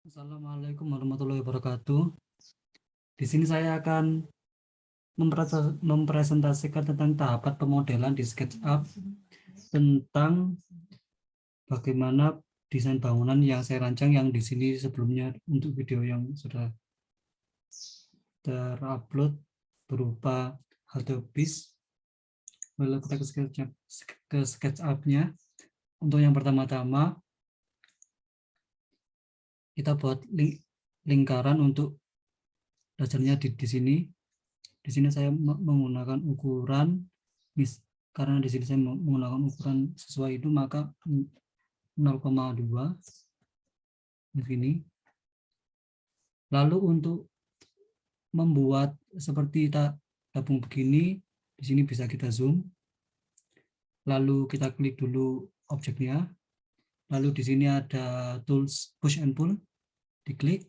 Assalamualaikum warahmatullahi wabarakatuh. Di sini saya akan mempresentasikan tentang tahapan pemodelan di SketchUp tentang bagaimana desain bangunan yang saya rancang yang di sini sebelumnya untuk video yang sudah terupload berupa halte bis. Lalu kita ke SketchUp-nya. Untuk yang pertama-tama kita buat lingkaran untuk dasarnya di sini. Di sini saya menggunakan ukuran karena di sini saya menggunakan ukuran sesuai itu, maka 0,2 begini. Lalu untuk membuat seperti tabung begini, di sini bisa kita zoom. Lalu kita klik dulu objeknya. Lalu di sini ada tools push and pull, diklik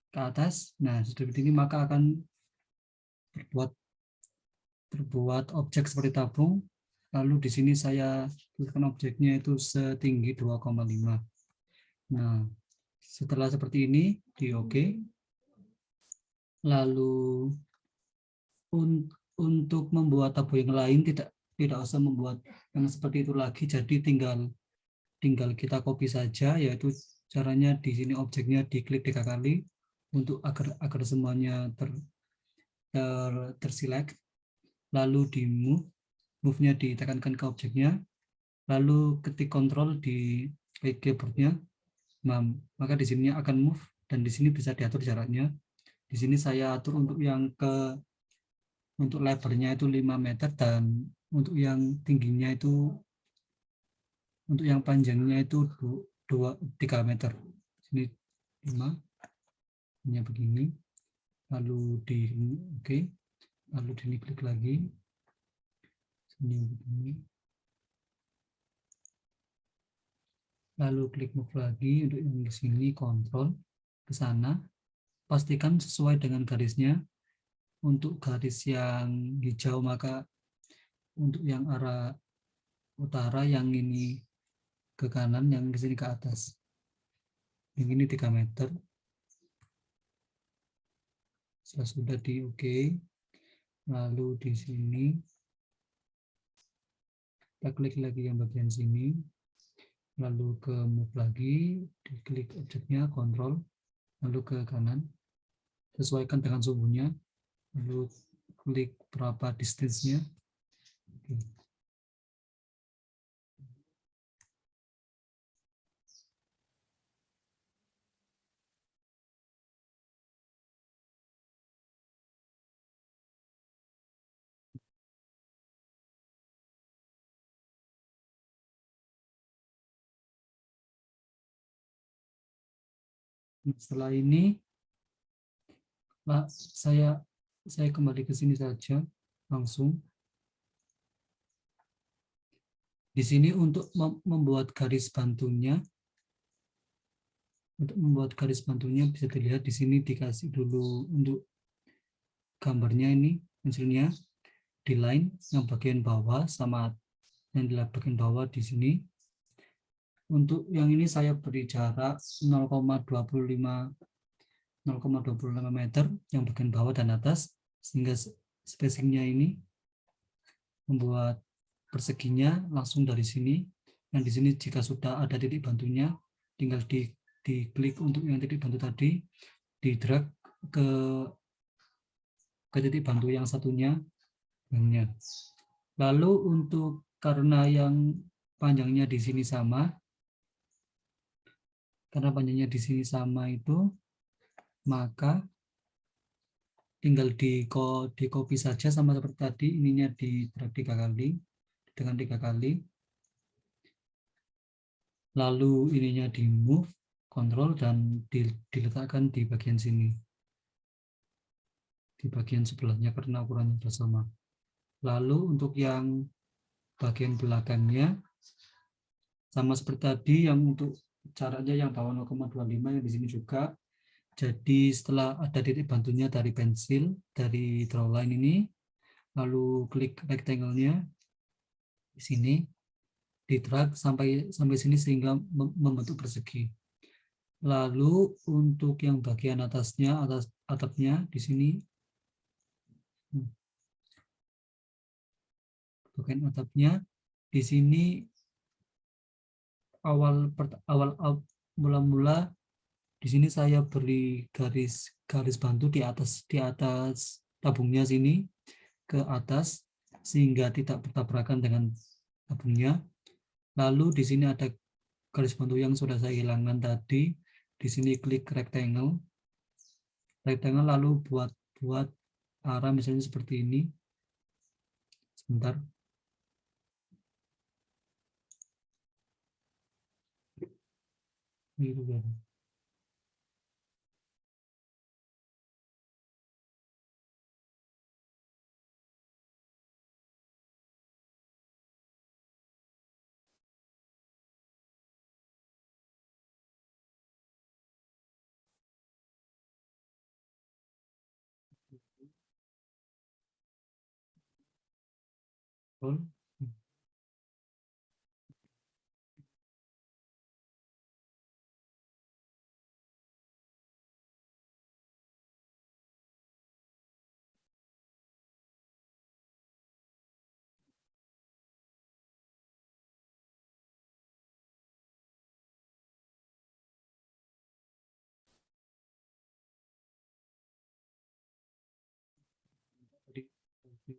ke atas. Nah, seperti ini maka akan terbuat objek seperti tabung. Lalu di sini saya tuliskan objeknya itu setinggi 2,5. Nah, setelah seperti ini di OK. Lalu untuk membuat tabung yang lain tidak usah membuat yang seperti itu lagi. Jadi tinggal kita copy saja, yaitu caranya di sini objeknya diklik 3 kali untuk agar semuanya terselect. Lalu di move-nya ditekankan ke objeknya, lalu ketik kontrol di keyboardnya, maka di sini akan move dan di sini bisa diatur jaraknya. Di sini saya atur untuk lebarnya itu 5 meter dan untuk yang tingginya itu untuk yang panjangnya itu 3 meter. Sini 5, ini begini. Lalu di oke. Lalu di klik lagi. Sini begini. Lalu klik move lagi untuk yang di sini, kontrol ke sana. Pastikan sesuai dengan garisnya. Untuk garis yang hijau maka untuk yang arah utara, yang ini ke kanan, yang di sini ke atas. Yang ini 3 meter. Sudah di OK. Lalu di sini kita klik lagi yang bagian sini. Lalu ke move lagi, diklik objeknya, kontrol, lalu ke kanan. Sesuaikan dengan suhunya. Lalu klik berapa distance-nya. Oke. Setelah ini saya kembali ke sini saja langsung. Di sini untuk membuat garis bantunya, bisa dilihat di sini dikasih dulu untuk gambarnya, ini pensilnya di line yang bagian bawah sama yang di bagian bawah di sini. Untuk yang ini saya beri jarak 0,25 meter yang bagian bawah dan atas, sehingga spacingnya ini membuat perseginya langsung dari sini. Yang di sini jika sudah ada titik bantunya, tinggal diklik untuk yang titik bantu tadi, di drag ke titik bantu yang satunya. Lalu untuk karena yang panjangnya di sini sama, itu, maka tinggal di copy saja sama seperti tadi, ininya di drag 3 kali dengan 3 kali. Lalu ininya di move, kontrol, dan diletakkan di bagian sini, di bagian sebelahnya karena ukurannya sudah sama. Lalu untuk yang bagian belakangnya sama seperti tadi, yang untuk caranya yang bawah 0,25 yang di sini juga. Jadi setelah ada titik bantunya dari pensil, dari draw line ini, lalu klik rectangle-nya di sini, di drag sampai sini sehingga membentuk persegi. Lalu untuk yang bagian atasnya, atapnya di sini, bagian atapnya di sini awal mula-mula di sini saya beri garis bantu di atas tabungnya sini ke atas sehingga tidak bertabrakan dengan tabungnya. Lalu di sini ada garis bantu yang sudah saya hilangkan tadi. Di sini klik rectangle lalu buat arah misalnya seperti ini. Sebentar. Ini juga.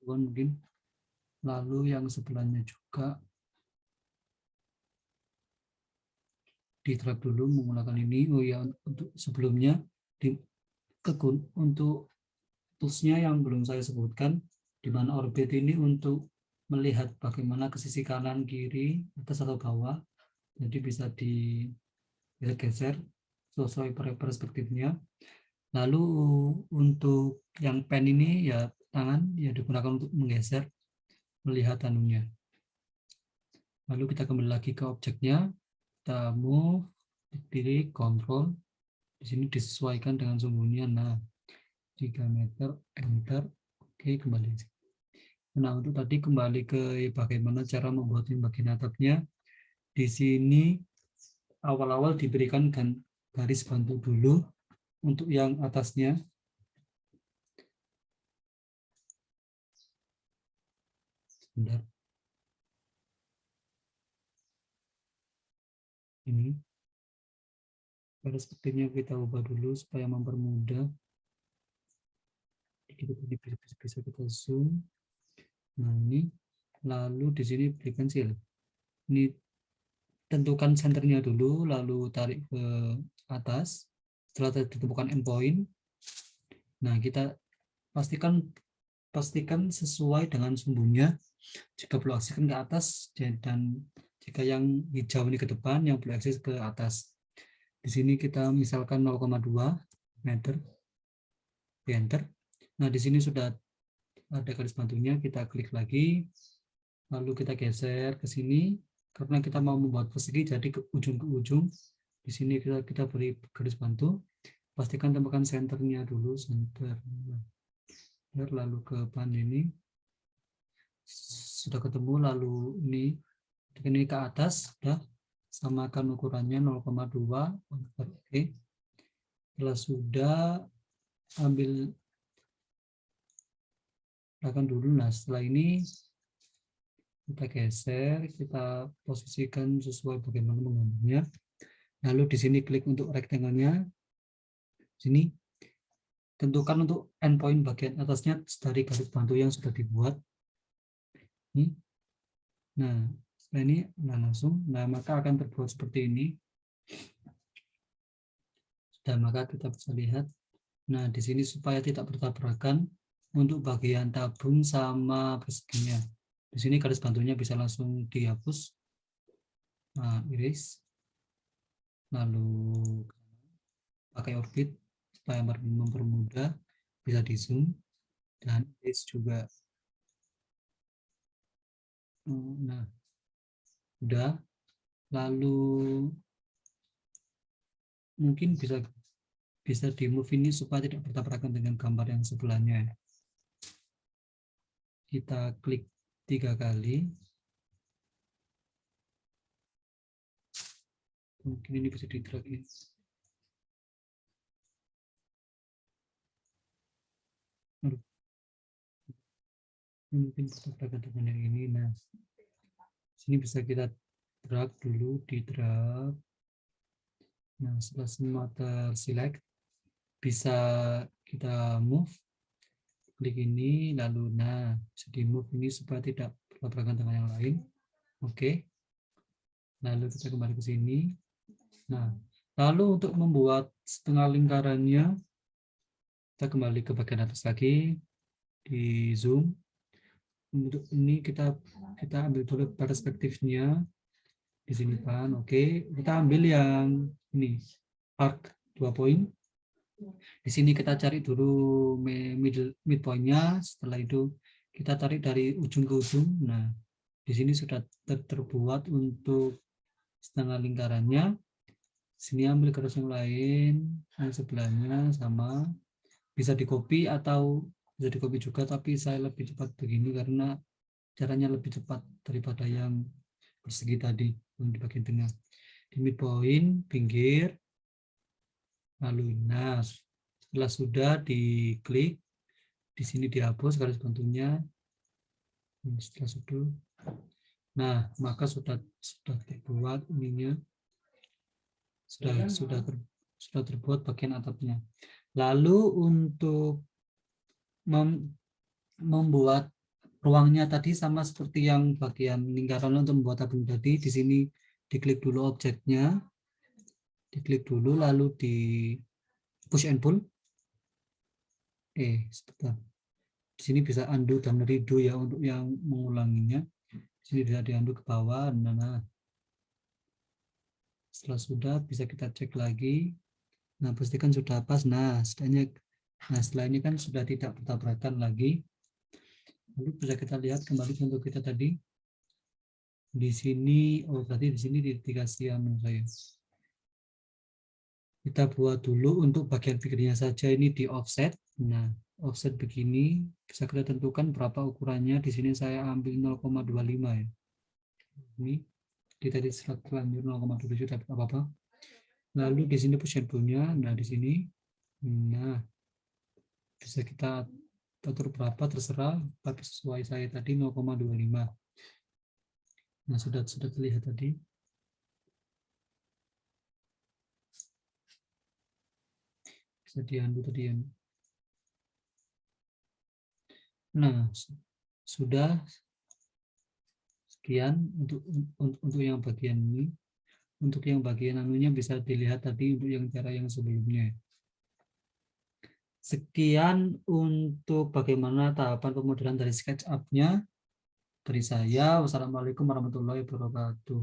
Mungkin lalu yang sebelahnya juga di drag dulu menggunakan ini. Oh ya, untuk sebelumnya di untuk toolsnya yang belum saya sebutkan, di mana orbit ini untuk melihat bagaimana ke sisi kanan kiri atas atau bawah, jadi bisa digeser sesuai perspektifnya. Lalu untuk yang pen ini ya tangan ya digunakan untuk menggeser melihat anunya. Lalu kita kembali lagi ke objeknya, kita move, pilih control, di sini disesuaikan dengan sumbunya. Nah, 3 meter, enter, oke, kembali. Nah, untuk tadi kembali ke bagaimana cara membuat bagian atapnya. Di sini awal-awal diberikan garis bantu dulu untuk yang atasnya. Sebentar. Ini perspektifnya kita ubah dulu supaya mempermudah. Bisa kita zoom. Nah, ini lalu di sini beri pensil. Ini tentukan senternya dulu, lalu tarik ke atas. Setelah ditemukan endpoint, nah kita pastikan sesuai dengan sumbunya. Jika perlu akseskan ke atas, dan jika yang hijau ini ke depan, yang perlu akses ke atas. Di sini kita misalkan 0,2 meter, enter. Nah, di sini sudah ada garis bantunya, kita klik lagi, lalu kita geser ke sini, karena kita mau membuat persegi, jadi ke ujung. Di sini kita beri garis bantu, pastikan temukan senternya dulu, center, lalu ke pan ini, sudah ketemu, lalu ini ke atas, sudah samakan ukurannya 0,2, oke. Setelah sudah, ambil akan dulu. Nah, setelah ini kita geser, kita posisikan sesuai bagaimana menggambarnya. Lalu di sini klik untuk rectangle-nya. Sini tentukan untuk endpoint bagian atasnya dari garis bantu yang sudah dibuat. Ini. Nah, setelah ini langsung, maka akan terbuat seperti ini. Dan maka kita bisa lihat. Nah, di sini supaya tidak bertabrakan untuk bagian tabung sama perseginya. Di sini garis bantunya bisa langsung dihapus. Nah, erase. Lalu pakai orbit supaya mempermudah, bisa di zoom dan erase juga. Nah, udah. Lalu mungkin bisa di move ini supaya tidak bertabrakan dengan gambar yang sebelahnya. Kita klik 3 kali. Mungkin ini bisa di drag ini. Mungkin pertakan dengan yang ini. Nah, sini bisa kita drag dulu, di drag. Nah, setelah semua terselect, bisa kita move, klik ini, lalu nah, bisa di move ini supaya tidak bertabrakan dengan yang lain. Oke. Lalu kita kembali ke sini. Nah, lalu untuk membuat setengah lingkarannya, kita kembali ke bagian atas lagi, di zoom. Untuk ini kita ambil dulu perspektifnya di sini kan. Oke, kita ambil yang ini arc 2 poin. Di sini kita cari dulu midpointnya. Setelah itu kita tarik dari ujung ke ujung. Nah, di sini sudah terbuat untuk setengah lingkarannya. Sini ambil garis yang lain, yang sebelahnya sama, bisa di copy atau bisa di copy juga, tapi saya lebih cepat begini karena caranya lebih cepat daripada yang persegi tadi yang di bagian tengah. Di midpoint pinggir, lalu nah setelah sudah diklik, di sini dihapus garis bantunya. Setelah sudah, nah maka sudah terbuat ininya, sudah terbuat bagian atapnya. Lalu untuk membuat ruangnya tadi sama seperti yang bagian lingkaran untuk membuat tabung tadi. Di sini diklik dulu objeknya, diklik dulu lalu di push and pull. Sebentar. Di sini bisa undo dan redo ya untuk yang mengulanginya. Di sini bisa di undo ke bawah. Nah, setelah sudah bisa kita cek lagi. Nah, pastikan sudah pas. Nah, setelah ini kan sudah tidak bertabrakan lagi. Lalu bisa kita lihat kembali contoh kita tadi. Di sini, berarti di sini dikasih yang menurut saya. Kita buat dulu untuk bagian pinggirnya saja, ini di offset. Nah, offset begini bisa kita tentukan berapa ukurannya. Di sini saya ambil 0,25 ya. Ini di tadi serat terlanjur 0,27 tapi apa-apa. Lalu di sini push and pull-nya. Nah, di sini. Nah, bisa kita atur berapa terserah, tapi sesuai saya tadi 0,25. Nah, sudah terlihat tadi. Bisa diambil tadi ya. Nah, sudah sekian untuk yang bagian ini. Untuk yang bagian anunya bisa dilihat tadi untuk yang cara yang sebelumnya. Sekian untuk bagaimana tahapan pemodelan dari SketchUp-nya dari saya. Wassalamualaikum warahmatullahi wabarakatuh.